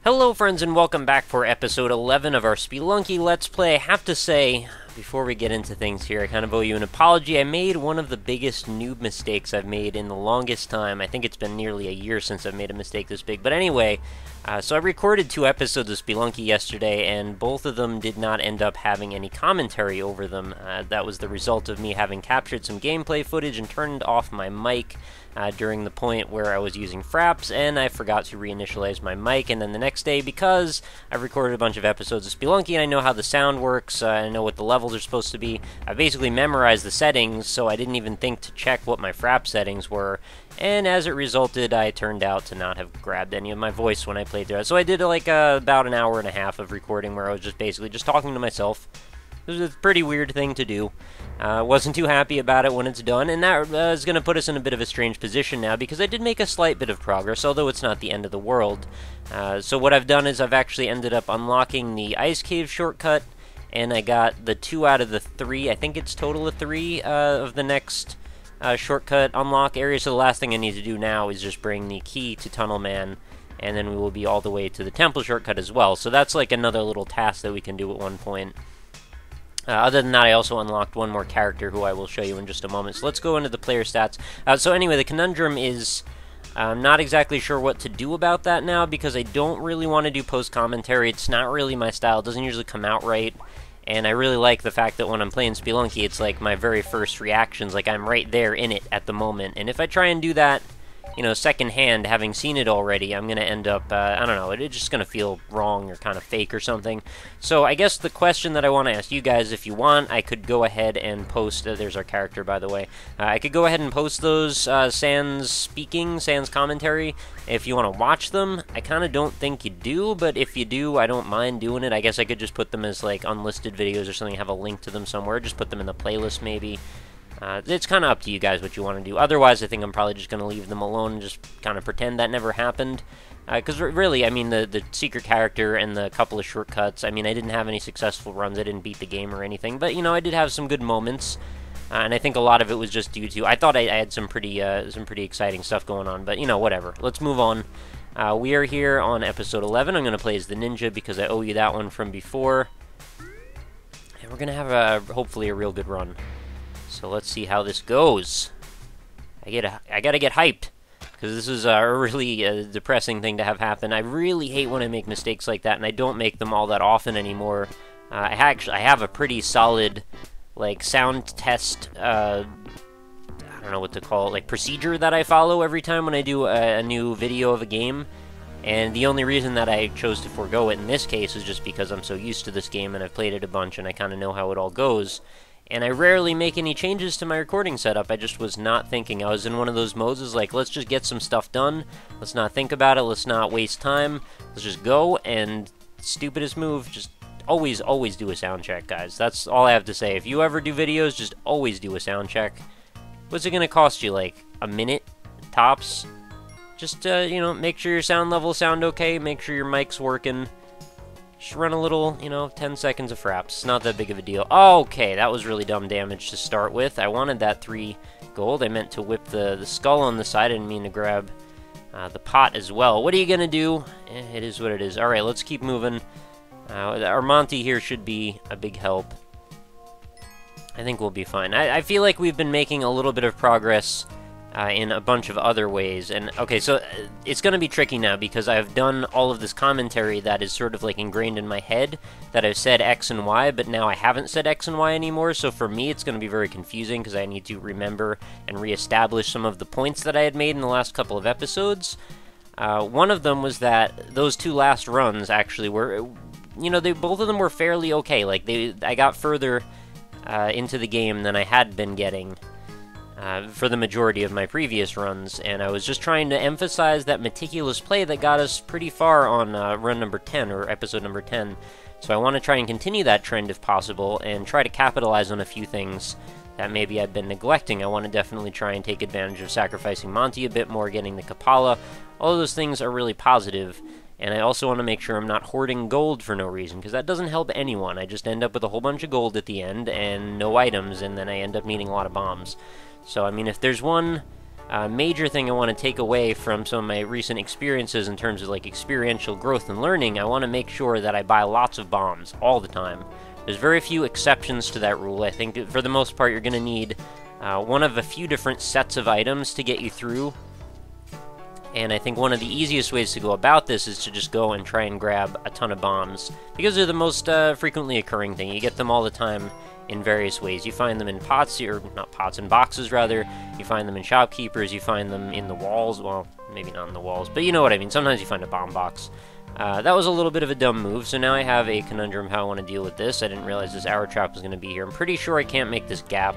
Hello friends and welcome back for episode 11 of our Spelunky Let's Play. I have to say, before we get into things here, I kind of owe you an apology. I made one of the biggest noob mistakes I've made in the longest time. I think it's been nearly a year since I've made a mistake this big. But anyway, so I recorded 2 episodes of Spelunky yesterday, and both of them did not end up having any commentary over them. That was the result of me having captured some gameplay footage and turned off my mic during the point where I was using fraps, and I forgot to reinitialize my mic. And then the next day, because I've recorded a bunch of episodes of Spelunky and I know how the sound works, I know what the levels are supposed to be, I basically memorized the settings, so I didn't even think to check what my frap settings were. And as it resulted, I turned out to not have grabbed any of my voice when I played through it. So I did like about an hour and a half of recording where I was just basically just talking to myself. It was a pretty weird thing to do. Wasn't too happy about it when it's done, and that is going to put us in a bit of a strange position now, because I did make a slight bit of progress, although it's not the end of the world. So what I've done is I've actually ended up unlocking the Ice Cave shortcut, and I got the 2 out of the 3, I think it's total of 3, of the next shortcut unlock area. So the last thing I need to do now is just bring the key to Tunnel Man, and then we will be all the way to the temple shortcut as well. So that's like another little task that we can do at one point. Other than that, I also unlocked one more character who I will show you in just a moment. So let's go into the player stats. So anyway, the conundrum is I'm not exactly sure what to do about that now, because I don't really want to do post-commentary. It's not really my style. It doesn't usually come out right. And I really like the fact that when I'm playing Spelunky, it's like my very first reactions. Like, I'm right there in it at the moment. And if I try and do that, you know, secondhand, having seen it already, I'm going to end up, I don't know, it's just going to feel wrong or kind of fake or something. So I guess the question that I want to ask you guys, if you want, I could go ahead and post, there's our character, by the way. I could go ahead and post those Sans commentary if you want to watch them. I kind of don't think you do, but if you do, I don't mind doing it. I guess I could just put them as, like, unlisted videos or something, have a link to them somewhere, just put them in the playlist, maybe. It's kind of up to you guys what you want to do. Otherwise, I think I'm probably just going to leave them alone and just kind of pretend that never happened. Because really, I mean, the secret character and the couple of shortcuts, I mean, I didn't have any successful runs. I didn't beat the game or anything. But, you know, I did have some good moments. And I think a lot of it was just due to... I thought I had some pretty exciting stuff going on. But, you know, whatever. Let's move on. We are here on episode 11. I'm going to play as the ninja because I owe you that one from before. And we're going to have, hopefully, a real good run. So let's see how this goes. I gotta get hyped, because this is a really depressing thing to have happen. I really hate when I make mistakes like that, and I don't make them all that often anymore. I have a pretty solid, like, sound test, I don't know what to call it, like, procedure that I follow every time when I do a new video of a game. And the only reason that I chose to forego it in this case is just because I'm so used to this game, and I've played it a bunch, and I kind of know how it all goes. And I rarely make any changes to my recording setup. I just was not thinking. I was in one of those modes, is like, let's just get some stuff done. Let's not think about it. Let's not waste time. Let's just go, and stupidest move, just always do a sound check, guys. That's all I have to say. If you ever do videos, just always do a sound check. What's it gonna cost you, like, a minute, tops? Just, you know, make sure your sound levels sound okay, make sure your mic's working. Just run a little, you know, 10 seconds of fraps. It's not that big of a deal. Okay, that was really dumb damage to start with. I wanted that 3 gold. I meant to whip the skull on the side. I didn't mean to grab the pot as well. What are you going to do? It is what it is. Alright, let's keep moving. Our Monty here should be a big help. I think we'll be fine. I feel like we've been making a little bit of progress in a bunch of other ways. And okay, so it's going to be tricky now, because I've done all of this commentary that is sort of like ingrained in my head, that I've said X and Y, but now I haven't said X and Y anymore. So for me, it's going to be very confusing, because I need to remember and reestablish some of the points that I had made in the last couple of episodes. One of them was that those 2 last runs actually were, you know, both of them were fairly okay. Like, I got further into the game than I had been getting for the majority of my previous runs, and I was just trying to emphasize that meticulous play that got us pretty far on run number 10, or episode number 10. So I want to try and continue that trend if possible, and try to capitalize on a few things that maybe I've been neglecting. I want to definitely try and take advantage of sacrificing Monty a bit more, getting the Kapala. All of those things are really positive, and I also want to make sure I'm not hoarding gold for no reason, because that doesn't help anyone. I just end up with a whole bunch of gold at the end, and no items, and then I end up needing a lot of bombs. So, I mean, if there's one major thing I want to take away from some of my recent experiences in terms of like experiential growth and learning, I want to make sure that I buy lots of bombs all the time. There's very few exceptions to that rule. I think that for the most part you're going to need one of a few different sets of items to get you through. And I think one of the easiest ways to go about this is to just go and try and grab a ton of bombs, because they're the most frequently occurring thing. You get them all the time in various ways. You find them in pots, or not pots, in boxes rather. You find them in shopkeepers, you find them in the walls. Well, maybe not in the walls, but you know what I mean. Sometimes you find a bomb box. That was a little bit of a dumb move, so now I have a conundrum how I want to deal with this. I didn't realize this arrow trap was going to be here. I'm pretty sure I can't make this gap.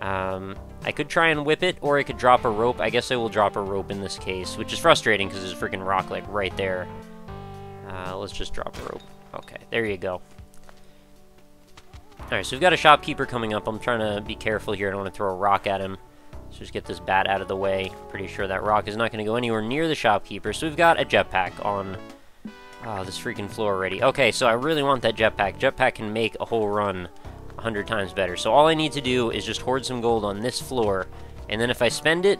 I could try and whip it, or I could drop a rope. I guess I will drop a rope in this case, which is frustrating because there's a freaking rock, like, right there. Let's just drop a rope. Okay, there you go. Alright, so we've got a shopkeeper coming up. I'm trying to be careful here. I don't want to throw a rock at him. Let's just get this bat out of the way. Pretty sure that rock is not going to go anywhere near the shopkeeper. So we've got a jetpack on this freaking floor already. Okay, so I really want that jetpack. Jetpack can make a whole run 100 times better. So all I need to do is just hoard some gold on this floor. And then if I spend it,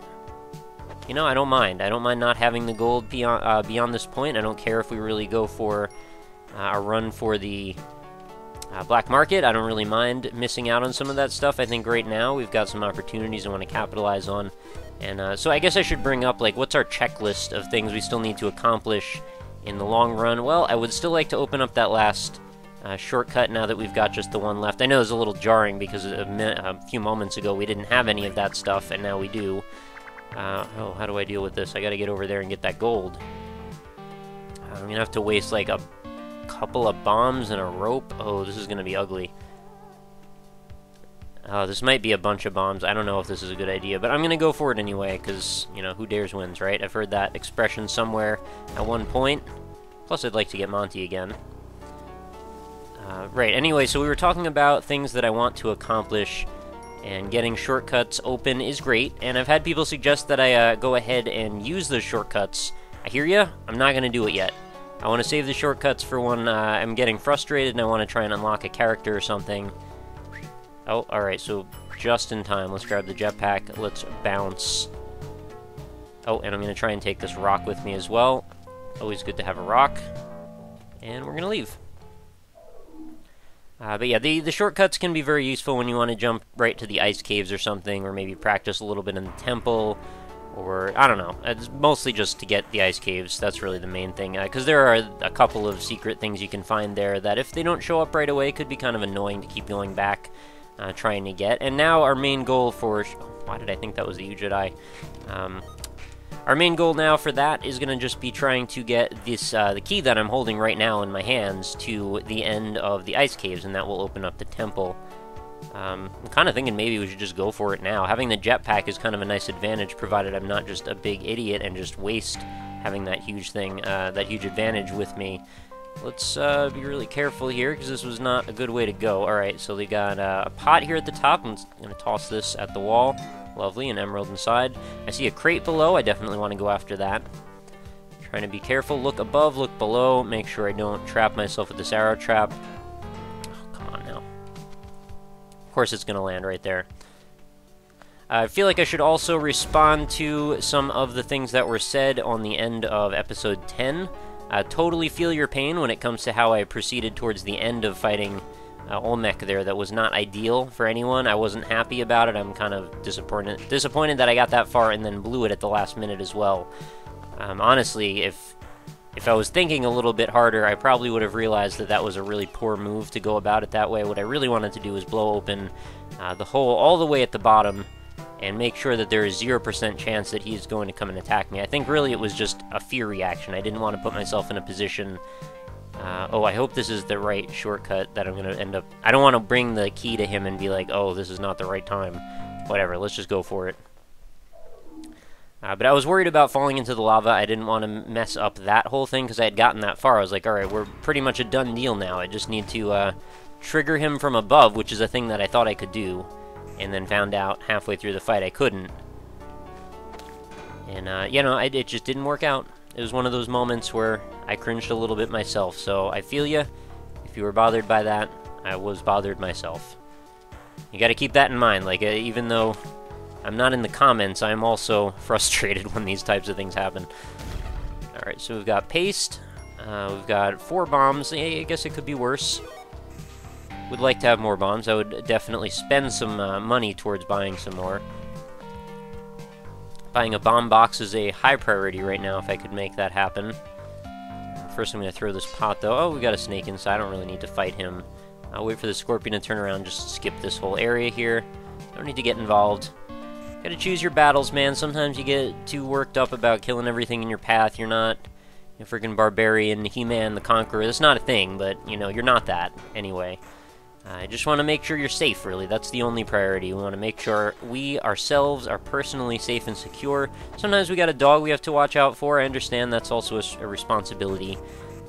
you know, I don't mind. I don't mind not having the gold beyond this point. I don't care if we really go for a run for the black market. I don't really mind missing out on some of that stuff. I think right now we've got some opportunities I want to capitalize on. And so I guess I should bring up, like, what's our checklist of things we still need to accomplish in the long run? Well, I would still like to open up that last shortcut now that we've got just the one left. I know it's a little jarring because a few moments ago we didn't have any of that stuff, and now we do. Oh, how do I deal with this? I gotta get over there and get that gold. I'm gonna have to waste, like, a couple of bombs and a rope. Oh, this is gonna be ugly. Oh, this might be a bunch of bombs. I don't know if this is a good idea, but I'm gonna go for it anyway, because, you know, who dares wins, right? I've heard that expression somewhere at one point. Plus, I'd like to get Monty again. Right, anyway, so we were talking about things that I want to accomplish, and getting shortcuts open is great, and I've had people suggest that I go ahead and use those shortcuts. I hear ya, I'm not gonna do it yet. I want to save the shortcuts for when I'm getting frustrated and I want to try and unlock a character or something. Oh, alright, so just in time. Let's grab the jetpack, let's bounce. Oh, and I'm going to try and take this rock with me as well. Always good to have a rock. And we're going to leave. But yeah, the shortcuts can be very useful when you want to jump right to the ice caves or something, or maybe practice a little bit in the temple, or, I don't know. It's mostly just to get the ice caves. That's really the main thing, because there are a couple of secret things you can find there that if they don't show up right away could be kind of annoying to keep going back, trying to get. And now our main goal for... Why did I think that was the Jedi? Our main goal now for that is going to just be trying to get this the key that I'm holding right now in my hands to the end of the ice caves, and that will open up the temple. I'm kind of thinking maybe we should just go for it now. Having the jetpack is kind of a nice advantage, provided I'm not just a big idiot and just waste having that huge thing, that huge advantage with me. Let's be really careful here, because this was not a good way to go. Alright, so we got a pot here at the top. I'm going to toss this at the wall. Lovely, an emerald inside. I see a crate below. I definitely want to go after that. Trying to be careful. Look above, look below. Make sure I don't trap myself with this arrow trap. Oh, come on now. Of course it's going to land right there. I feel like I should also respond to some of the things that were said on the end of episode 10. Totally feel your pain when it comes to how I proceeded towards the end of fighting Olmec there. That was not ideal for anyone. I wasn't happy about it. I'm kind of disappointed that I got that far and then blew it at the last minute as well. Honestly, if I was thinking a little bit harder, I probably would have realized that that was a really poor move to go about it that way. What I really wanted to do was blow open the hole all the way at the bottom and make sure that there is 0% chance that he's going to come and attack me. I think really it was just a fear reaction. I didn't want to put myself in a position... oh, I hope this is the right shortcut that I'm going to end up... I don't want to bring the key to him and be like, oh, this is not the right time. Whatever, let's just go for it. But I was worried about falling into the lava. I didn't want to mess up that whole thing because I had gotten that far. I was like, alright, we're pretty much a done deal now. I just need to trigger him from above, which is a thing that I thought I could do, and then found out halfway through the fight I couldn't. And, you know, it just didn't work out. It was one of those moments where I cringed a little bit myself, so I feel ya. If you were bothered by that, I was bothered myself. You gotta keep that in mind, like, even though I'm not in the comments, I'm also frustrated when these types of things happen. Alright, so we've got paste. We've got 4 bombs. I guess it could be worse. Would like to have more bombs. I would definitely spend some money towards buying some more. Buying a bomb box is a high priority right now if I could make that happen. First I'm going to throw this pot though. Oh, we got a snake inside. I don't really need to fight him. I'll wait for the scorpion to turn around, just skip this whole area here. Don't need to get involved. Gotta choose your battles, man. Sometimes you get too worked up about killing everything in your path. You're not a freaking barbarian, He-Man the Conqueror. That's not a thing, but, you know, you're not that anyway. I just want to make sure you're safe, really. That's the only priority. We want to make sure we ourselves are personally safe and secure. Sometimes we got a dog we have to watch out for. I understand that's also a responsibility.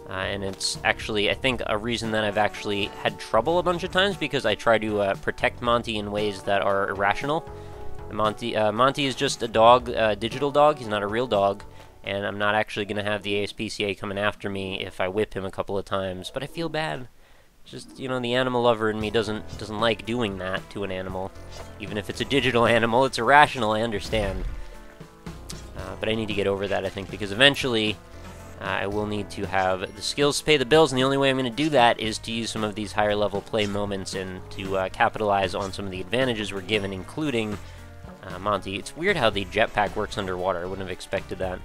And it's actually, I think, a reason that I've actually had trouble a bunch of times, because I try to protect Monty in ways that are irrational. Monty is just a dog, a digital dog. He's not a real dog. And I'm not actually going to have the ASPCA coming after me if I whip him a couple of times. But I feel bad. Just, you know, the animal lover in me doesn't like doing that to an animal. Even if it's a digital animal, it's irrational, I understand. But I need to get over that, I think, because eventually I will need to have the skills to pay the bills, and the only way I'm going to do that is to use some of these higher level play moments and to capitalize on some of the advantages we're given, including Monty. It's weird how the jetpack works underwater. I wouldn't have expected that.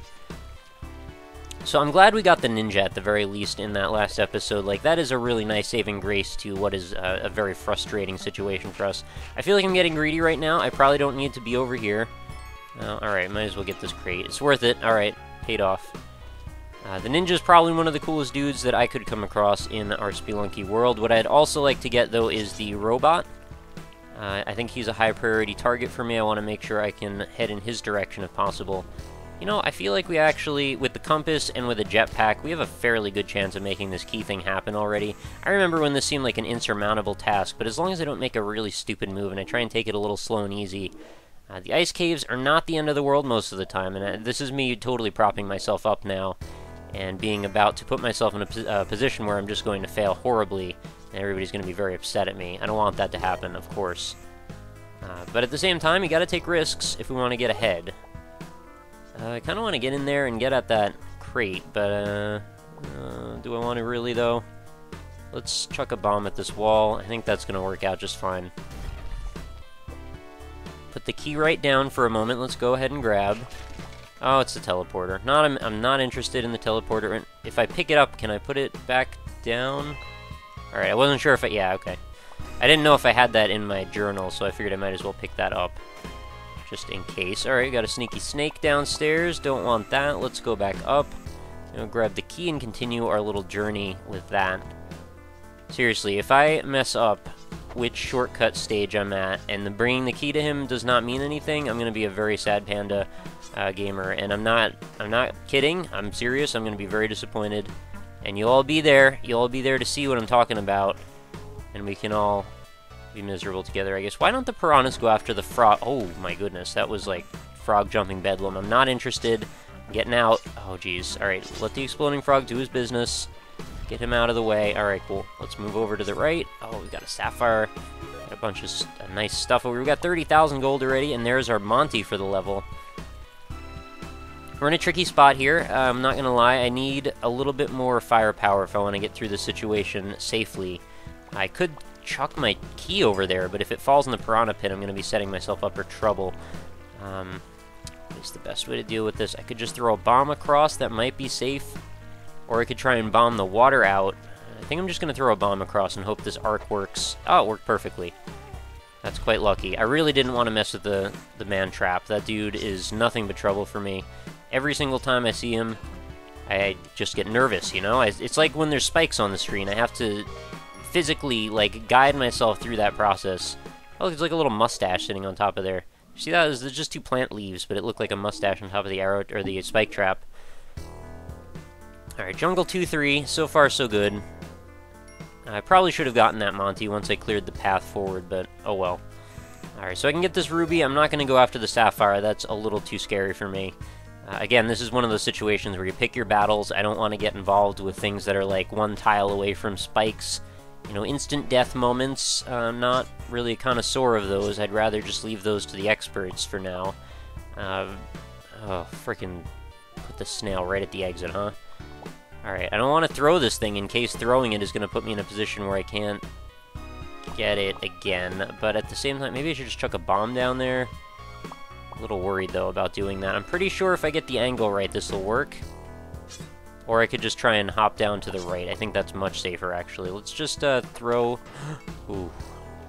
So I'm glad we got the ninja at the very least in that last episode. Like, that is a really nice saving grace to what is a very frustrating situation for us. I feel like I'm getting greedy right now. I probably don't need to be over here. Alright, might as well get this crate. It's worth it. Alright, paid off. The ninja's probably one of the coolest dudes that I could come across in our Spelunky world. What I'd also like to get, though, is the robot. I think he's a high priority target for me. I want to make sure I can head in his direction if possible. You know, I feel like we actually, with the compass and with a jetpack, we have a fairly good chance of making this key thing happen already. I remember when this seemed like an insurmountable task, but as long as I don't make a really stupid move and I try and take it a little slow and easy, the ice caves are not the end of the world most of the time, and this is me totally propping myself up now and being about to put myself in a position where I'm just going to fail horribly and everybody's going to be very upset at me. I don't want that to happen, of course. But at the same time, you got to take risks if we want to get ahead. I kind of want to get in there and get at that crate, but do I want to really, though? Let's chuck a bomb at this wall. I think that's going to work out just fine. Put the key right down for a moment. Let's go ahead and grab. Oh, it's the teleporter. I'm not interested in the teleporter. If I pick it up, can I put it back down? Alright, I wasn't sure if yeah, okay. I didn't know if I had that in my journal, so I figured I might as well pick that up. Just in case. Alright, got a sneaky snake downstairs. Don't want that. Let's go back up. Grab the key and continue our little journey with that. Seriously, if I mess up which shortcut stage I'm at, and bringing the key to him does not mean anything, I'm going to be a very sad panda gamer. And I'm not kidding. I'm serious. I'm going to be very disappointed. And you'll all be there. You'll all be there to see what I'm talking about. And we can all be miserable together, I guess. Why don't the piranhas go after the frog? Oh, my goodness. That was like frog jumping bedlam. I'm not interested. I'm getting out. Oh, jeez. Alright, let the exploding frog do his business. Get him out of the way. Alright, cool. Let's move over to the right. Oh, we got a sapphire. Got a bunch of nice stuff over. We got 30,000 gold already, and there's our Monty for the level. We're in a tricky spot here. I'm not going to lie. I need a little bit more firepower if I want to get through this situation safely. I could chuck my key over there, but if it falls in the piranha pit, I'm going to be setting myself up for trouble. What's the best way to deal with this? I could just throw a bomb across. That might be safe. Or I could try and bomb the water out. I think I'm just going to throw a bomb across and hope this arc works. Oh, it worked perfectly. That's quite lucky. I really didn't want to mess with the man trap. That dude is nothing but trouble for me. Every single time I see him, I just get nervous, you know? It's like when there's spikes on the screen. I have to physically, like, guide myself through that process. Oh, there's like a little mustache sitting on top of there. See that? There's just 2 plant leaves, but it looked like a mustache on top of the arrow, or the spike trap. Alright, Jungle 2-3. So far, so good. I probably should have gotten that Monty once I cleared the path forward, but oh well. Alright, so I can get this ruby. I'm not going to go after the sapphire. That's a little too scary for me. Again, this is one of those situations where you pick your battles. I don't want to get involved with things that are like 1 tile away from spikes you know, instant death moments. Not really a connoisseur of those. I'd rather just leave those to the experts for now. Oh, freaking put the snail right at the exit, huh? Alright, I don't want to throw this thing in case throwing it is going to put me in a position where I can't get it again. But at the same time, maybe I should just chuck a bomb down there. A little worried, though, about doing that. I'm pretty sure if I get the angle right, this will work. Or I could just try and hop down to the right. I think that's much safer, actually. Let's just throw... Ooh,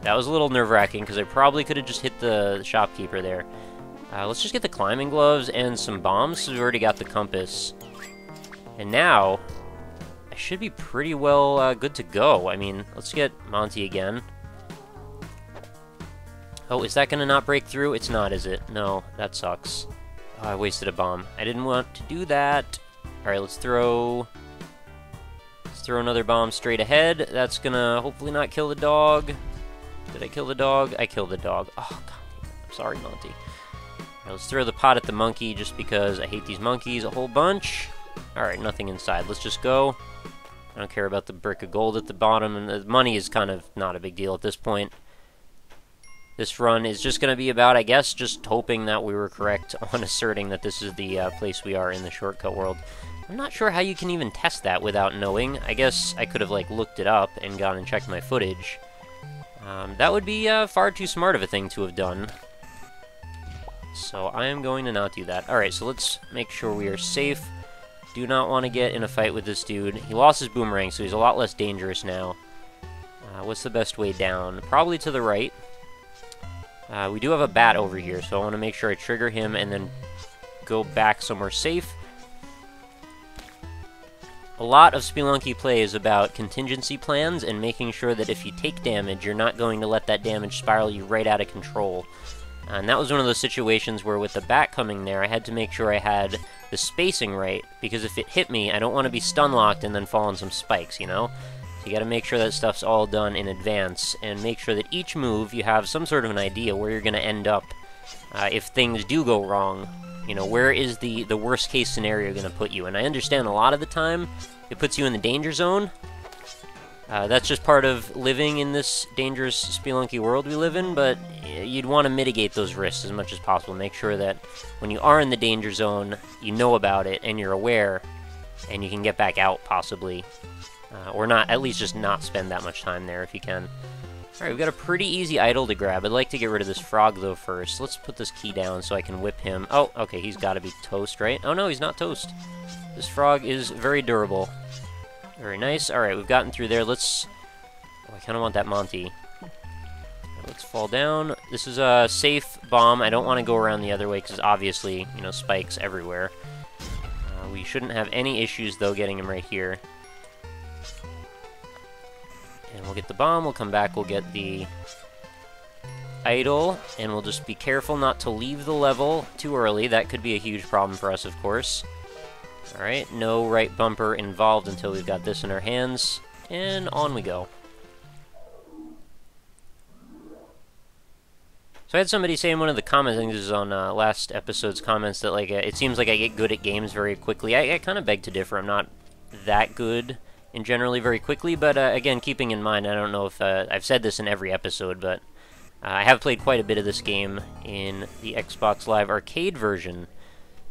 that was a little nerve-wracking, because I probably could have just hit the shopkeeper there. Let's just get the climbing gloves and some bombs, because we've already got the compass. And now, I should be pretty well good to go. I mean, let's get Monty again. Oh, is that going to not break through? It's not, is it? No, that sucks. Oh, I wasted a bomb. I didn't want to do that. Alright, let's throw another bomb straight ahead. That's going to hopefully not kill the dog. Did I kill the dog? I killed the dog. Oh, God. I'm sorry, Monty. Alright, let's throw the pot at the monkey just because I hate these monkeys a whole bunch. Alright, nothing inside. Let's just go. I don't care about the brick of gold at the bottom, and the money is kind of not a big deal at this point. This run is just going to be about, I guess, just hoping that we were correct on asserting that this is the place we are in the shortcut world. I'm not sure how you can even test that without knowing. I guess I could have, like, looked it up and gone and checked my footage. That would be far too smart of a thing to have done. So I am going to not do that. Alright, so let's make sure we are safe. Do not want to get in a fight with this dude. He lost his boomerang, so he's a lot less dangerous now. What's the best way down? Probably to the right. We do have a bat over here, so I want to make sure I trigger him and then go back somewhere safe. A lot of Spelunky play is about contingency plans and making sure that if you take damage, you're not going to let that damage spiral you right out of control. And that was one of those situations where with the bat coming there, I had to make sure I had the spacing right, because if it hit me, I don't want to be stun-locked and then fall on some spikes, you know? So you gotta make sure that stuff's all done in advance, and make sure that each move, you have some sort of an idea where you're gonna end up if things do go wrong. You know, where is the worst-case scenario gonna put you? And I understand a lot of the time, it puts you in the danger zone. That's just part of living in this dangerous Spelunky world we live in, but you'd want to mitigate those risks as much as possible. Make sure that when you are in the danger zone, you know about it, and you're aware, and you can get back out, possibly. Or not, at least just not spend that much time there if you can. Alright, we've got a pretty easy idol to grab. I'd like to get rid of this frog, though, first. Let's put this key down so I can whip him. Oh, okay, he's got to be toast, right? Oh, no, he's not toast. This frog is very durable. Very nice. Alright, we've gotten through there. Let's... Oh, I kind of want that Monty. Let's fall down. This is a safe bomb. I don't want to go around the other way because obviously, you know, spikes everywhere. We shouldn't have any issues, though, getting him right here. And we'll get the bomb. We'll come back. We'll get the idol. And we'll just be careful not to leave the level too early. That could be a huge problem for us, of course. Alright, no right bumper involved until we've got this in our hands. And on we go. So I had somebody say in one of the comments, I think this is on last episode's comments, that like it seems like I get good at games very quickly. I kind of beg to differ. I'm not that good in generally very quickly, but again, keeping in mind, I don't know if I've said this in every episode, but I have played quite a bit of this game in the Xbox Live Arcade version.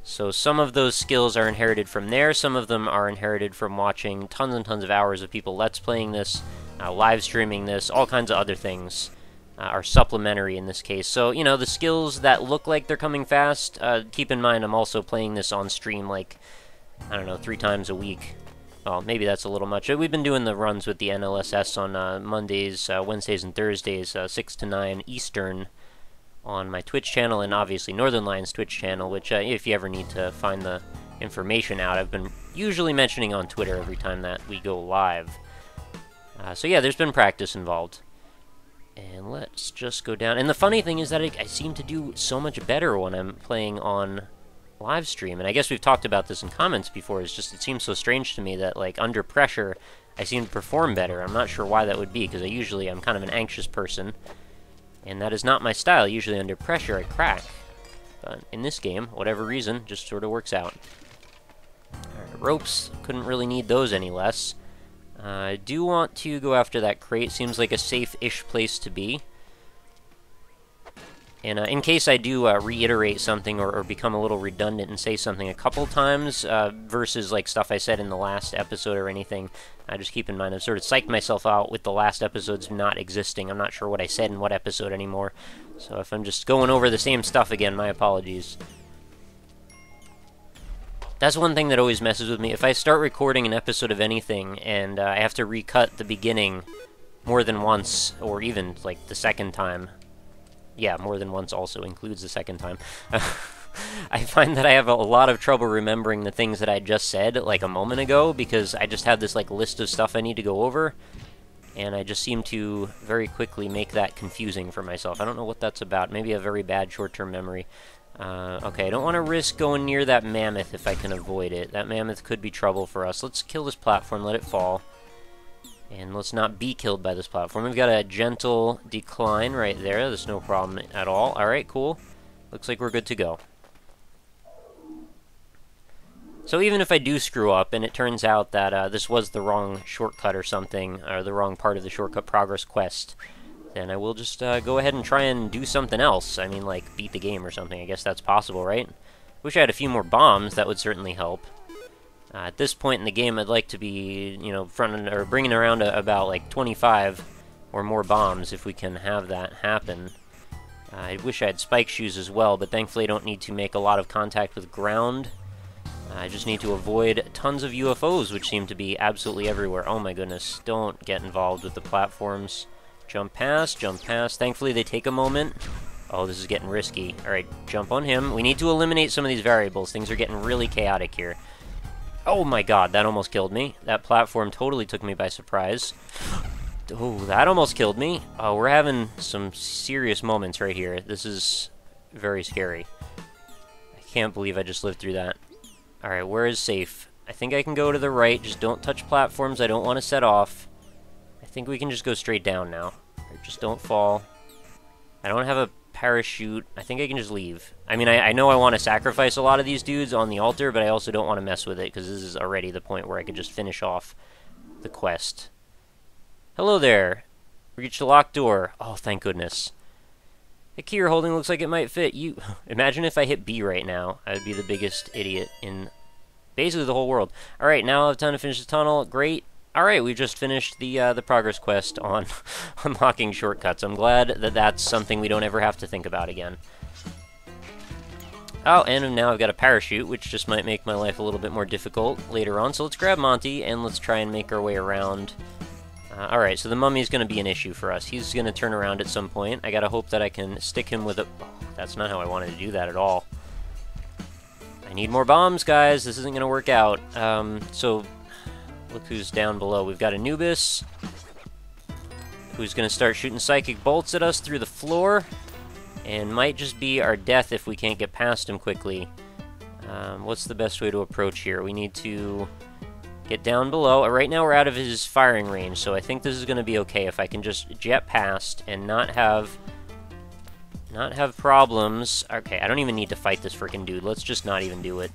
So some of those skills are inherited from there, some of them are inherited from watching tons and tons of hours of people Let's Playing this, live streaming this, all kinds of other things are supplementary in this case. So, you know, the skills that look like they're coming fast, keep in mind I'm also playing this on stream like, I don't know, 3 times a week. Well, maybe that's a little much. We've been doing the runs with the NLSS on Mondays, Wednesdays, and Thursdays, 6 to 9 Eastern, on my Twitch channel, and obviously Northern Lions Twitch channel, which if you ever need to find the information out, I've been usually mentioning on Twitter every time that we go live. So yeah, there's been practice involved. And let's just go down. And the funny thing is that I seem to do so much better when I'm playing on live stream. And I guess we've talked about this in comments before. It's just, it seems so strange to me that, like, under pressure, I seem to perform better. I'm not sure why that would be, because I'm kind of an anxious person. And that is not my style. Usually under pressure, I crack. But in this game, whatever reason, just sort of works out. Alright, ropes. Couldn't really need those any less. I do want to go after that crate. Seems like a safe-ish place to be. And in case I do reiterate something or become a little redundant and say something a couple times versus like stuff I said in the last episode or anything, just keep in mind I've sort of psyched myself out with the last episodes not existing. I'm not sure what I said in what episode anymore. So if I'm just going over the same stuff again, my apologies. That's one thing that always messes with me. If I start recording an episode of anything and I have to recut the beginning more than once, or even like the second time, yeah, more than once also includes the second time, I find that I have a lot of trouble remembering the things that I just said like a moment ago, because I just have this like list of stuff I need to go over, and I just seem to very quickly make that confusing for myself. I don't know what that's about. Maybe a very bad short-term memory. Okay, I don't want to risk going near that mammoth if I can avoid it. That mammoth could be trouble for us. Let's kill this platform, let it fall. And let's not be killed by this platform. We've got a gentle decline right there. There's no problem at all. Alright, cool. Looks like we're good to go. So even if I do screw up, and it turns out that this was the wrong shortcut or something, or the wrong part of the shortcut progress quest, then I will just go ahead and try and do something else. I mean, like, beat the game or something. I guess that's possible, right? Wish I had a few more bombs. That would certainly help. At this point in the game, I'd like to be, you know, bringing around about, like, 25 or more bombs if we can have that happen. I wish I had spike shoes as well, but thankfully I don't need to make a lot of contact with ground. I just need to avoid tons of UFOs, which seem to be absolutely everywhere. Oh my goodness, don't get involved with the platforms. Jump past, jump past. Thankfully, they take a moment. Oh, this is getting risky. Alright, jump on him. We need to eliminate some of these variables. Things are getting really chaotic here. Oh my god, that almost killed me. That platform totally took me by surprise. Oh, that almost killed me. Oh, we're having some serious moments right here. This is very scary. I can't believe I just lived through that. Alright, where is safe? I think I can go to the right. Just don't touch platforms I don't want to set off. I think we can just go straight down now. Just don't fall. I don't have a parachute. I think I can just leave. I mean, I know I want to sacrifice a lot of these dudes on the altar, but I also don't want to mess with it, because this is already the point where I could just finish off the quest. Hello there. Reach the locked door. Oh, thank goodness. The key you're holding looks like it might fit. You. Imagine if I hit B right now. I would be the biggest idiot in basically the whole world. Alright, now I have time to finish the tunnel. Great. Alright, we just finished the progress quest on unlocking shortcuts. I'm glad that that's something we don't ever have to think about again. Oh, and now I've got a parachute, which just might make my life a little bit more difficult later on. So let's grab Monty, and let's try and make our way around. Alright, so the mummy's going to be an issue for us. He's going to turn around at some point. I gotta hope that I can stick him with a... Oh, that's not how I wanted to do that at all. I need more bombs, guys. This isn't going to work out. So... Look who's down below. We've got Anubis, who's going to start shooting psychic bolts at us through the floor, and might just be our death if we can't get past him quickly. What's the best way to approach here? We need to get down below. Right now we're out of his firing range, so I think this is going to be okay if I can just jet past and not have problems. Okay, I don't even need to fight this freaking dude. Let's just not even do it.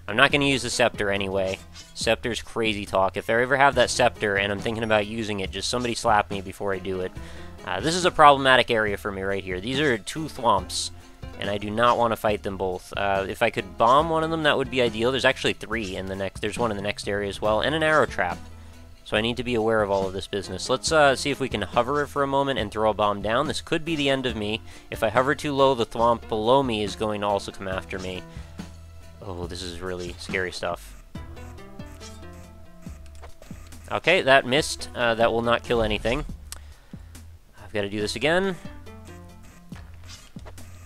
I'm not going to use the scepter anyway. Scepter's crazy talk. If I ever have that scepter and I'm thinking about using it, just somebody slap me before I do it. This is a problematic area for me right here. These are two thwomps, and I do not want to fight them both. If I could bomb one of them, that would be ideal. There's actually three in the next... There's one in the next area as well, and an arrow trap. So I need to be aware of all of this business. Let's see if we can hover it for a moment and throw a bomb down. This could be the end of me. If I hover too low, the thwomp below me is going to also come after me. Oh, this is really scary stuff. Okay, that missed. That will not kill anything. I've got to do this again.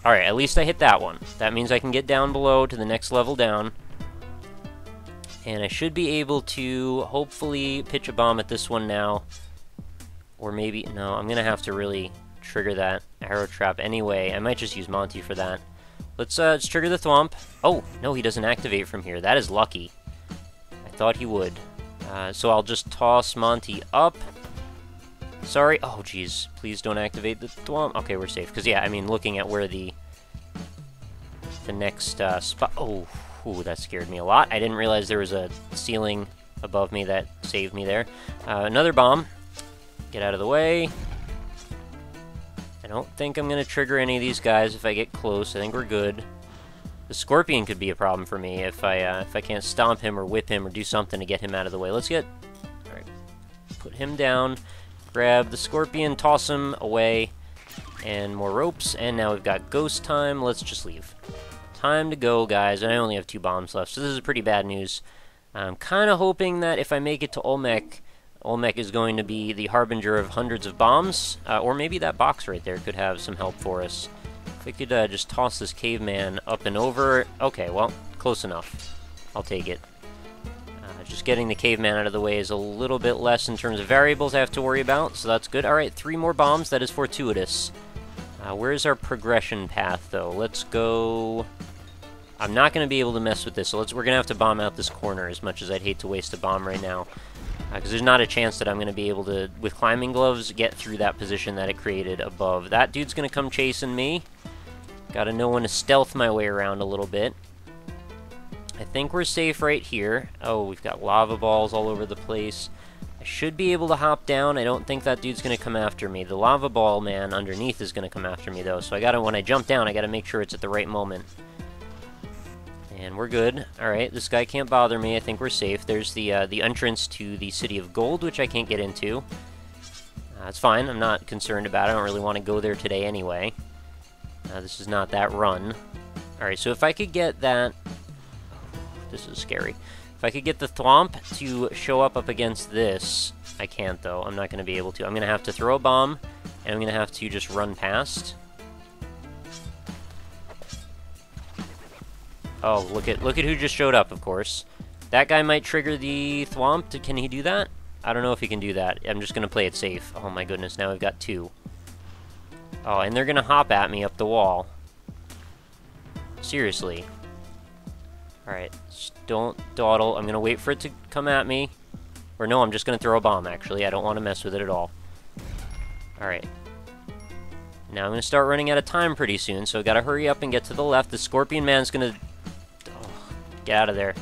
Alright, at least I hit that one. That means I can get down below to the next level down. And I should be able to hopefully pitch a bomb at this one now. Or maybe... No, I'm going to have to really trigger that arrow trap anyway. I might just use Monty for that. Let's trigger the thwomp. Oh, no, he doesn't activate from here. That is lucky. I thought he would. So I'll just toss Monty up. Sorry. Oh, jeez. Please don't activate the thwomp. Okay, we're safe. Because, yeah, I mean, looking at where the next spot... Oh, ooh, that scared me a lot. I didn't realize there was a ceiling above me that saved me there. Another bomb. Get out of the way. I don't think I'm going to trigger any of these guys if I get close. I think we're good. The scorpion could be a problem for me if I can't stomp him or whip him or do something to get him out of the way. Let's get... Alright. Put him down. Grab the scorpion, toss him away. And more ropes. And now we've got ghost time. Let's just leave. Time to go, guys. And I only have 2 bombs left, so this is pretty bad news. I'm kind of hoping that if I make it to Olmec, Olmec is going to be the harbinger of hundreds of bombs. Or maybe that box right there could have some help for us. If we could just toss this caveman up and over. Okay, well, close enough. I'll take it. Just getting the caveman out of the way is a little bit less in terms of variables I have to worry about, so that's good. Alright, 3 more bombs. That is fortuitous. Where's our progression path, though? Let's go... I'm not going to be able to mess with this, so we're going to have to bomb out this corner, as much as I'd hate to waste a bomb right now. Because there's not a chance that I'm going to be able to, with climbing gloves, get through that position that it created above. That dude's going to come chasing me. Gotta know when to stealth my way around a little bit. I think we're safe right here. Oh, we've got lava balls all over the place. I should be able to hop down. I don't think that dude's going to come after me. The lava ball man underneath is going to come after me, though. So I gotta, when I jump down, I gotta make sure it's at the right moment. And we're good. Alright, this guy can't bother me. I think we're safe. There's the entrance to the City of Gold, which I can't get into. It's fine. I'm not concerned about it. I don't really want to go there today anyway. This is not that run. Alright, so if I could get that... This is scary. If I could get the thwomp to show up against this... I can't, though. I'm not going to be able to. I'm going to have to throw a bomb, and I'm going to have to just run past. Oh, look at who just showed up, of course. That guy might trigger the thwomp. Can he do that? I don't know if he can do that. I'm just going to play it safe. Oh my goodness, now we've got 2. Oh, and they're going to hop at me up the wall. Seriously. Alright, don't dawdle. I'm going to wait for it to come at me. Or no, I'm just going to throw a bomb, actually. I don't want to mess with it at all. Alright. Now I'm going to start running out of time pretty soon, so I've got to hurry up and get to the left. The Scorpion Man's going to... Oh, get out of there.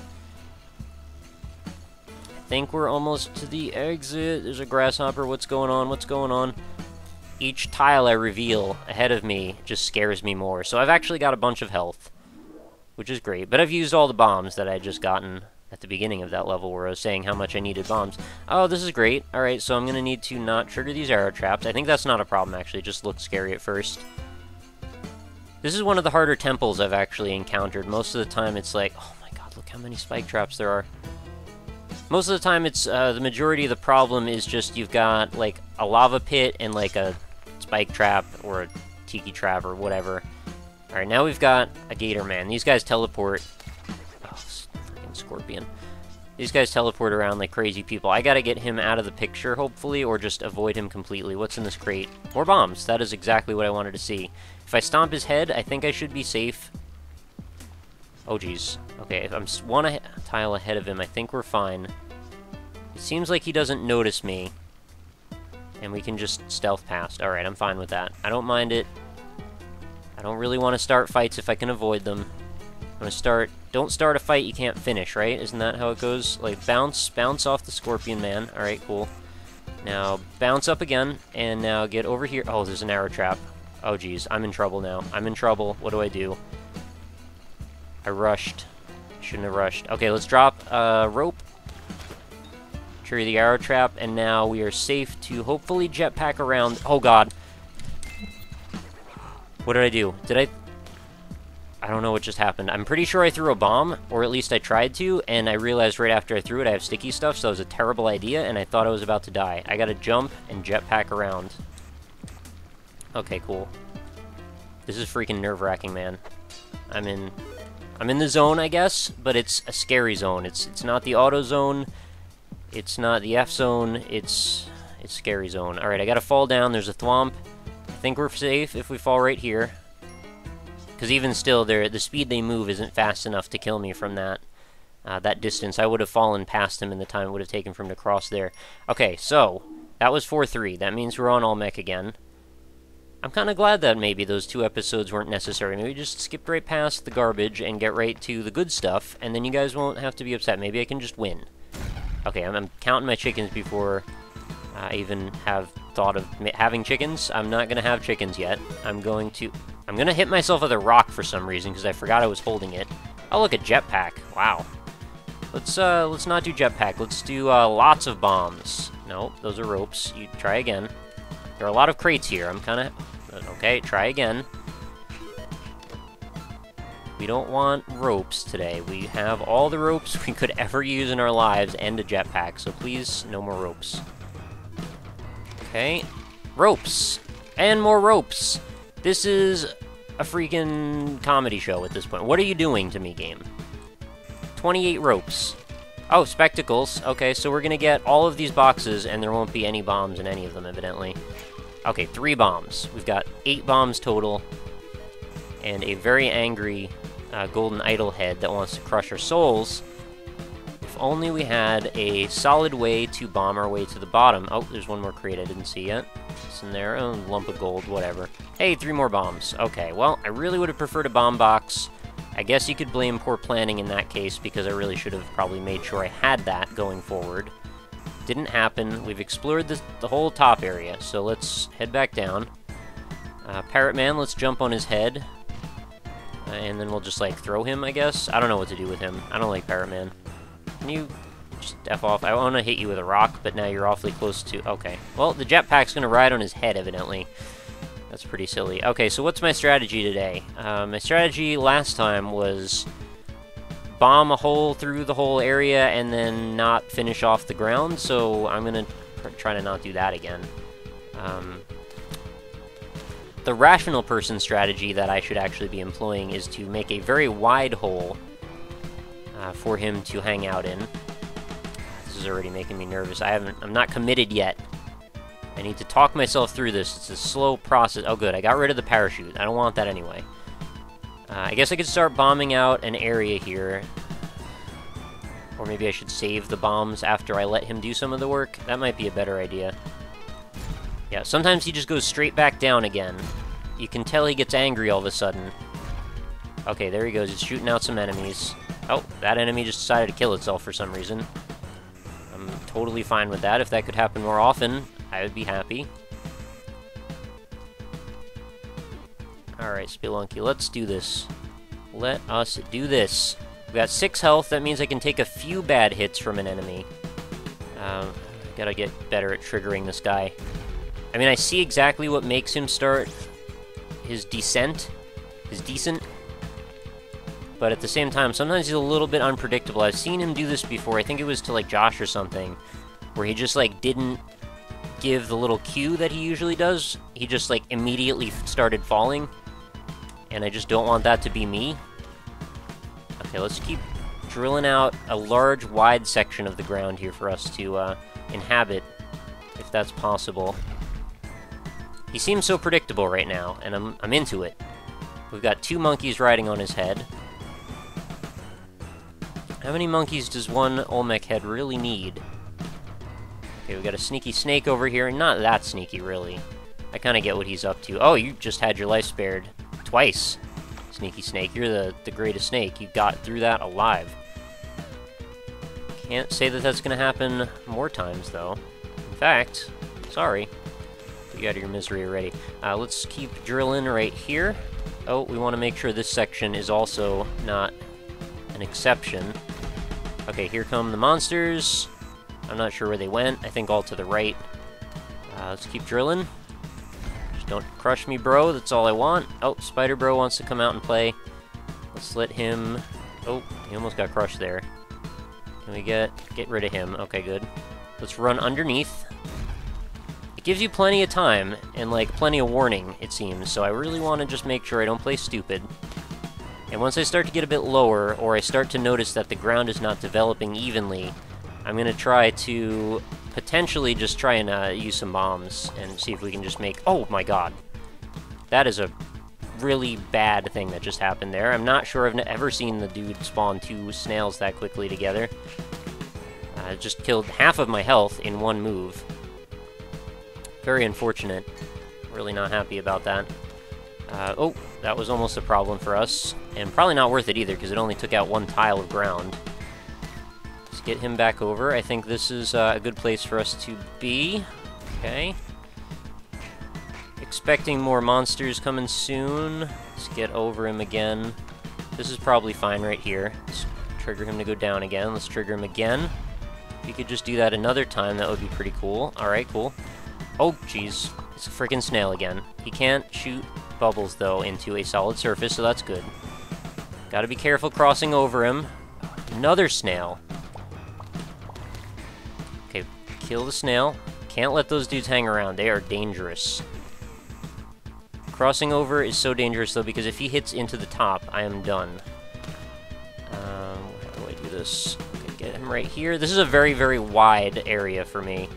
I think we're almost to the exit. There's a grasshopper. What's going on? What's going on? Each tile I reveal ahead of me just scares me more. So I've actually got a bunch of health, which is great. But I've used all the bombs that I just gotten at the beginning of that level where I was saying how much I needed bombs. Oh, this is great. Alright, so I'm going to need to not trigger these arrow traps. I think that's not a problem, actually. It just looks scary at first. This is one of the harder temples I've actually encountered. Most of the time it's like, oh my god, look how many spike traps there are. Most of the time it's, the majority of the problem is just you've got, like, a lava pit and, like, a spike trap or a tiki trap or whatever. Alright, now we've got a gator man. These guys teleport. Oh, freaking scorpion. These guys teleport around like crazy people. I gotta get him out of the picture, hopefully, or just avoid him completely. What's in this crate? More bombs. That is exactly what I wanted to see. If I stomp his head, I think I should be safe. Oh, jeez. Okay, if I'm one tile ahead of him, I think we're fine. It seems like he doesn't notice me. And we can just stealth past. Alright, I'm fine with that. I don't mind it. I don't really want to start fights if I can avoid them. I'm gonna start... Don't start a fight you can't finish, right? Isn't that how it goes? Like, bounce off the Scorpion Man. Alright, cool. Now, bounce up again, and now get over here. Oh, there's an arrow trap. Oh, geez. I'm in trouble now. I'm in trouble. What do I do? I rushed. Shouldn't have rushed. Okay, let's drop rope. Trigger the arrow trap, and now we are safe to hopefully jetpack around. Oh, God. What did I do? I don't know what just happened. I'm pretty sure I threw a bomb, or at least I tried to, and I realized right after I threw it I have sticky stuff, so it was a terrible idea, and I thought I was about to die. I gotta jump and jetpack around. Okay, cool. This is freaking nerve-wracking, man. I'm in the zone, I guess, but it's a scary zone. It's not the auto zone. It's not the F zone. It's scary zone. Alright, I gotta fall down. There's a thwomp. I think we're safe if we fall right here. Because even still, the speed they move isn't fast enough to kill me from that distance. I would have fallen past him in the time it would have taken for him to cross there. Okay, so, that was 4-3. That means we're on Olmec again. I'm kind of glad that maybe those 2 episodes weren't necessary. Maybe just skip right past the garbage and get right to the good stuff, and then you guys won't have to be upset. Maybe I can just win. Okay, I'm counting my chickens before I even have thought of having chickens. I'm not gonna have chickens yet. I'm gonna hit myself with a rock for some reason because I forgot I was holding it. Oh, look, a jetpack. Wow. Let's not do jetpack. Let's do lots of bombs. No, those are ropes. You try again. There are a lot of crates here. I'm kind of... Okay, try again. We don't want ropes today. We have all the ropes we could ever use in our lives and a jetpack, so please, no more ropes. Okay. Ropes! And more ropes! This is a freaking comedy show at this point. What are you doing to me, game? 28 ropes. Oh, spectacles. Okay, so we're gonna get all of these boxes, and there won't be any bombs in any of them, evidently. Okay, 3 bombs. We've got 8 bombs total, and a very angry golden idol head that wants to crush our souls. If only we had a solid way to bomb our way to the bottom. Oh, there's one more crate I didn't see yet. It's in there. Oh, lump of gold, whatever. Hey, 3 more bombs. Okay, well, I really would have preferred a bomb box. I guess you could blame poor planning in that case, because I really should have probably made sure I had that going forward. Didn't happen. We've explored the whole top area, so let's head back down. Parrot Man, let's jump on his head. And then we'll just, like, throw him, I guess? I don't know what to do with him. I don't like Parrot Man. Can you just F off? I want to hit you with a rock, but now you're awfully close to... Okay. Well, the jetpack's going to ride on his head, evidently. That's pretty silly. Okay, so what's my strategy today? My strategy last time was bomb a hole through the whole area and then not finish off the ground, so I'm going to try to not do that again. The rational person strategy that I should actually be employing is to make a very wide hole for him to hang out in. This is already making me nervous. I'm not committed yet. I need to talk myself through this. It's a slow process. Oh, good. I got rid of the parachute. I don't want that anyway. I guess I could start bombing out an area here. Or maybe I should save the bombs after I let him do some of the work. That might be a better idea. Yeah, sometimes he just goes straight back down again. You can tell he gets angry all of a sudden. Okay, there he goes. He's shooting out some enemies. Oh, that enemy just decided to kill itself for some reason. I'm totally fine with that. If that could happen more often, I would be happy. Alright, Spelunky, let's do this. Let us do this. We've got 6 health. That means I can take a few bad hits from an enemy. Gotta get better at triggering this guy. I mean, I see exactly what makes him start his descent, his decent, but at the same time, sometimes he's a little bit unpredictable. I've seen him do this before. I think it was to, like, Josh or something, where he just, like, didn't give the little cue that he usually does. He just, like, immediately started falling, and I just don't want that to be me. Okay, let's keep drilling out a large, wide section of the ground here for us to inhabit, if that's possible. He seems so predictable right now, and I'm into it. We've got 2 monkeys riding on his head. How many monkeys does one Olmec head really need? Okay, we got a sneaky snake over here. Not that sneaky, really. I kind of get what he's up to. Oh, you just had your life spared twice, sneaky snake. You're the greatest snake. You got through that alive. Can't say that that's going to happen more times, though. In fact, sorry. You out of your misery already. Let's keep drilling right here. Oh, we want to make sure this section is also not an exception. Okay, here come the monsters. I'm not sure where they went. I think all to the right. Let's keep drilling. Just don't crush me, bro. That's all I want. Oh, Spider Bro wants to come out and play. Let's let him... Oh, he almost got crushed there. Can we get rid of him? Okay, good. Let's run underneath. Gives you plenty of time, and, like, plenty of warning, it seems, so I really want to just make sure I don't play stupid. And once I start to get a bit lower, or I start to notice that the ground is not developing evenly, I'm going to try to potentially just try and use some bombs, and see if we can just make... Oh my god! That is a really bad thing that just happened there. I'm not sure I've ever seen the dude spawn 2 snails that quickly together. Just killed half of my health in one move. Very unfortunate. Really not happy about that. Oh, that was almost a problem for us. And probably not worth it either, because it only took out 1 tile of ground. Just get him back over. I think this is a good place for us to be. Okay. Expecting more monsters coming soon. Let's get over him again. This is probably fine right here. Let's trigger him to go down again. Let's trigger him again. If you could just do that another time, that would be pretty cool. Alright, cool. Oh, jeez. It's a freaking snail again. He can't shoot bubbles, though, into a solid surface, so that's good. Gotta be careful crossing over him. Another snail. Okay, kill the snail. Can't let those dudes hang around. They are dangerous. Crossing over is so dangerous, though, because if he hits into the top, I am done. How do I do this? Okay, get him right here. This is a very, very wide area for me.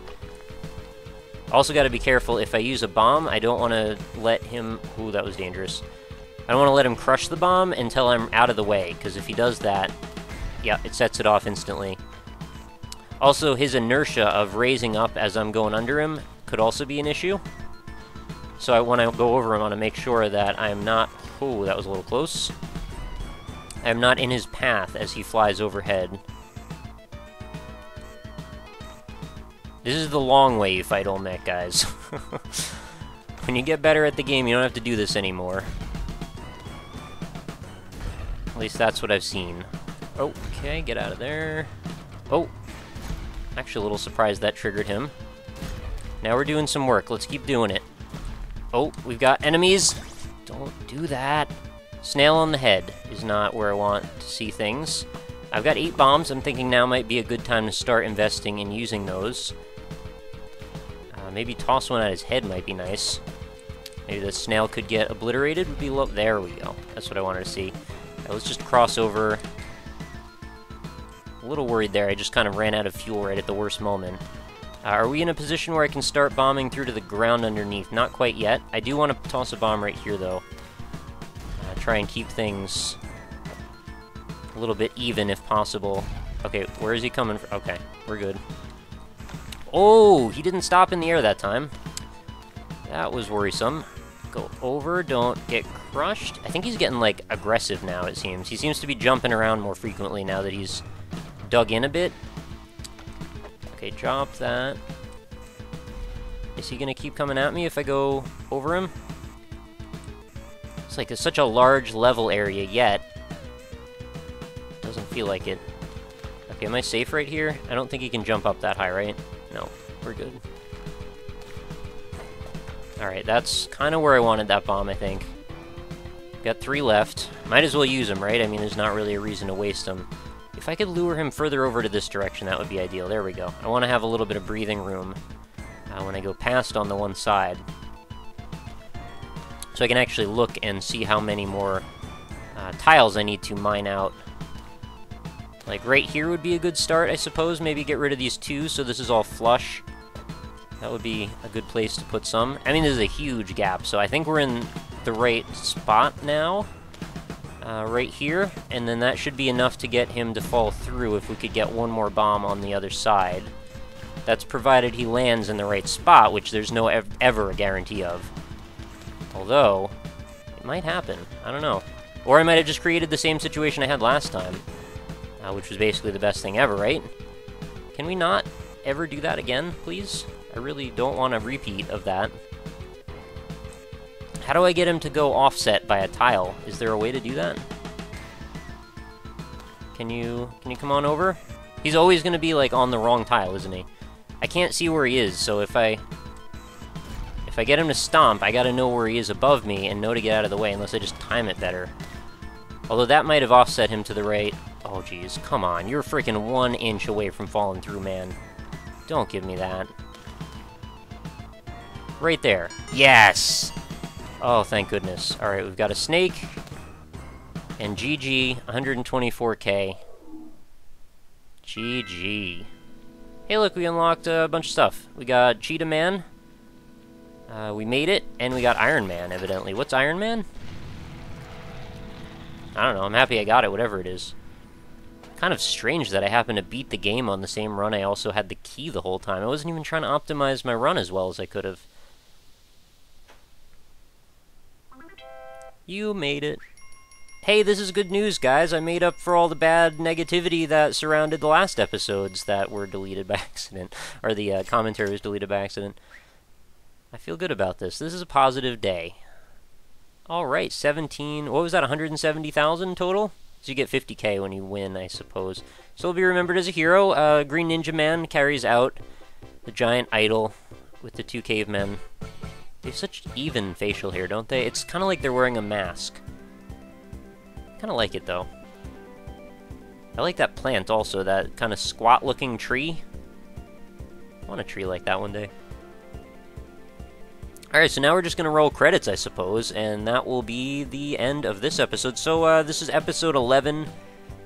Also got to be careful, if I use a bomb, I don't want to let him... Ooh, that was dangerous. I don't want to let him crush the bomb until I'm out of the way, because if he does that, yeah, it sets it off instantly. Also, his inertia of raising up as I'm going under him could also be an issue. So when I go over him, I want to make sure that I'm not... Ooh, that was a little close. I'm not in his path as he flies overhead. This is the long way you fight Olmec, guys. When you get better at the game, you don't have to do this anymore. At least that's what I've seen. Okay, get out of there. Oh. Actually, a little surprised that triggered him. Now we're doing some work. Let's keep doing it. Oh, we've got enemies. Don't do that. Snail on the head is not where I want to see things. I've got 8 bombs. I'm thinking now might be a good time to start investing in using those. Maybe toss one at his head might be nice. Maybe the snail could get obliterated. Would be low. There we go. That's what I wanted to see. Right, let's just cross over. A little worried there. I just kind of ran out of fuel right at the worst moment. Are we in a position where I can start bombing through to the ground underneath? Not quite yet. I do want to toss a bomb right here, though. Try and keep things a little bit even if possible. Okay, where is he coming from? Okay, we're good. Oh, he didn't stop in the air that time. That was worrisome. Go over, don't get crushed. I think he's getting, like, aggressive now, it seems. He seems to be jumping around more frequently now that he's dug in a bit. Okay, drop that. Is he gonna keep coming at me if I go over him? It's like it's such a large level area yet. Doesn't feel like it. Okay, am I safe right here? I don't think he can jump up that high, right? No, we're good. Alright, that's kind of where I wanted that bomb, I think. Got 3 left. Might as well use them, right? I mean, there's not really a reason to waste them. If I could lure him further over to this direction, that would be ideal. There we go. I want to have a little bit of breathing room when I go past on the one side. So I can actually look and see how many more tiles I need to mine out. Like, right here would be a good start, I suppose. Maybe get rid of these 2 so this is all flush. That would be a good place to put some. I mean, this is a huge gap, so I think we're in the right spot now. Right here, and then that should be enough to get him to fall through if we could get one more bomb on the other side. That's provided he lands in the right spot, which there's no ever a guarantee of. Although, it might happen. I don't know. Or I might have just created the same situation I had last time, which was basically the best thing ever, right? Can we not ever do that again, please? I really don't want a repeat of that. How do I get him to go offset by a tile? Is there a way to do that? Can you come on over? He's always going to be, like, on the wrong tile, isn't he? I can't see where he is, so if I get him to stomp, I gotta know where he is above me and know to get out of the way, unless I just time it better. Although that might have offset him to the right. Oh, jeez, come on. You're freaking 1 inch away from falling through, man. Don't give me that. Right there. Yes! Oh, thank goodness. Alright, we've got a snake. And GG, 124k. GG. Hey, look, we unlocked a bunch of stuff. We got Cheetah Man. We made it, and we got Iron Man, evidently. What's Iron Man? I don't know. I'm happy I got it, whatever it is. Kind of strange that I happened to beat the game on the same run I also had the key the whole time. I wasn't even trying to optimize my run as well as I could have. You made it. Hey, hey, this is good news, guys. I made up for all the bad negativity that surrounded the last episodes that were deleted by accident, or the commentary was deleted by accident. I feel good about this. This is a positive day. Alright, 17, what was that, 170,000 total? So you get 50k when you win, I suppose. So he'll be remembered as a hero. Green Ninja Man carries out the giant idol with the two cavemen. They have such even facial hair, don't they? It's kind of like they're wearing a mask. Kind of like it, though. I like that plant also, that kind of squat-looking tree. I want a tree like that one day. Alright, so now we're just going to roll credits, I suppose, and that will be the end of this episode. So, this is episode 11,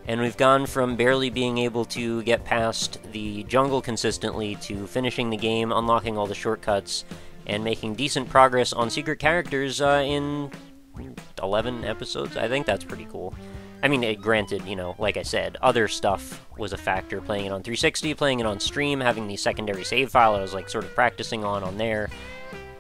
and we've gone from barely being able to get past the jungle consistently to finishing the game, unlocking all the shortcuts, and making decent progress on secret characters in 11 episodes. I think that's pretty cool. I mean, granted, you know, like I said, other stuff was a factor. Playing it on 360, playing it on stream, having the secondary save file I was, like, sort of practicing on there.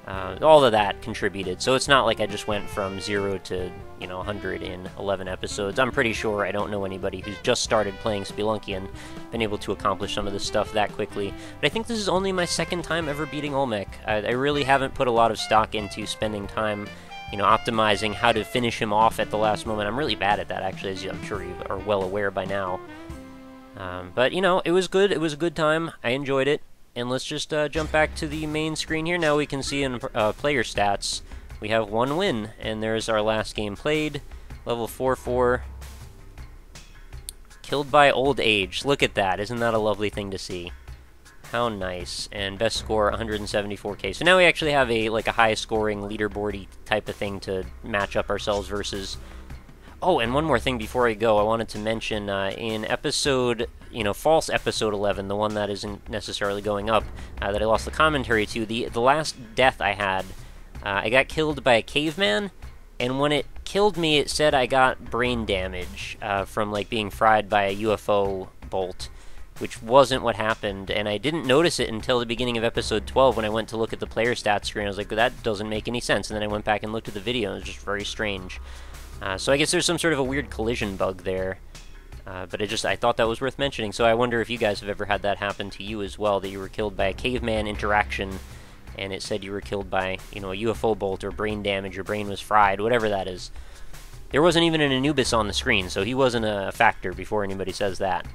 All of that contributed. So it's not like I just went from 0 to, you know, 100 in 11 episodes. I'm pretty sure I don't know anybody who's just started playing Spelunky and been able to accomplish some of this stuff that quickly. But I think this is only my second time ever beating Olmec. I really haven't put a lot of stock into spending time, you know, optimizing how to finish him off at the last moment. I'm really bad at that, actually, as I'm sure you are well aware by now. But, you know, it was good. It was a good time. I enjoyed it. And let's just jump back to the main screen here. Now we can see in player stats, we have 1 win. And there's our last game played. Level 4-4. Killed by old age. Look at that. Isn't that a lovely thing to see? How nice. And best score, 174k. So now we actually have a high-scoring leaderboardy type of thing to match up ourselves versus. Oh, and one more thing before I go, I wanted to mention in episode, false episode 11, the one that isn't necessarily going up, that I lost the commentary to, the last death I had, I got killed by a caveman, and when it killed me, it said I got brain damage from, being fried by a UFO bolt, which wasn't what happened, and I didn't notice it until the beginning of episode 12 when I went to look at the player stats screen. I was like, that doesn't make any sense, and then I went back and looked at the video, and it was just very strange. So I guess there's some sort of a weird collision bug there, but I thought that was worth mentioning. So I wonder if you guys have ever had that happen to you as well, that you were killed by a caveman interaction, and it said you were killed by, a UFO bolt or brain damage, your brain was fried, whatever that is. There wasn't even an Anubis on the screen, so he wasn't a factor before anybody says that.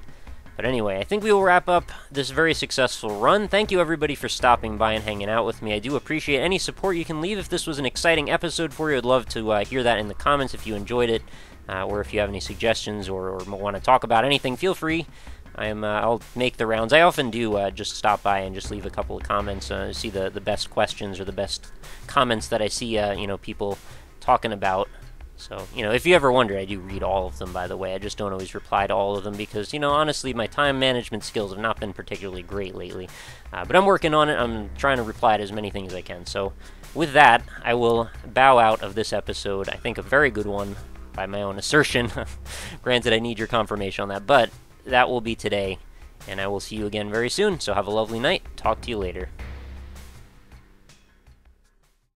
But anyway, I think we will wrap up this very successful run. Thank you, everybody, for stopping by and hanging out with me. I do appreciate any support you can leave. If this was an exciting episode for you, I'd love to hear that in the comments if you enjoyed it, or if you have any suggestions or want to talk about anything, feel free. I'll make the rounds. I often do just stop by and just leave a couple of comments, see the best questions or the best comments that I see, people talking about. So, if you ever wonder, I do read all of them, by the way. I just don't always reply to all of them because, honestly, my time management skills have not been particularly great lately. But I'm working on it. I'm trying to reply to as many things as I can. So, with that, I will bow out of this episode. I think a very good one, by my own assertion. Granted, I need your confirmation on that. But that will be today, and I will see you again very soon. So have a lovely night. Talk to you later.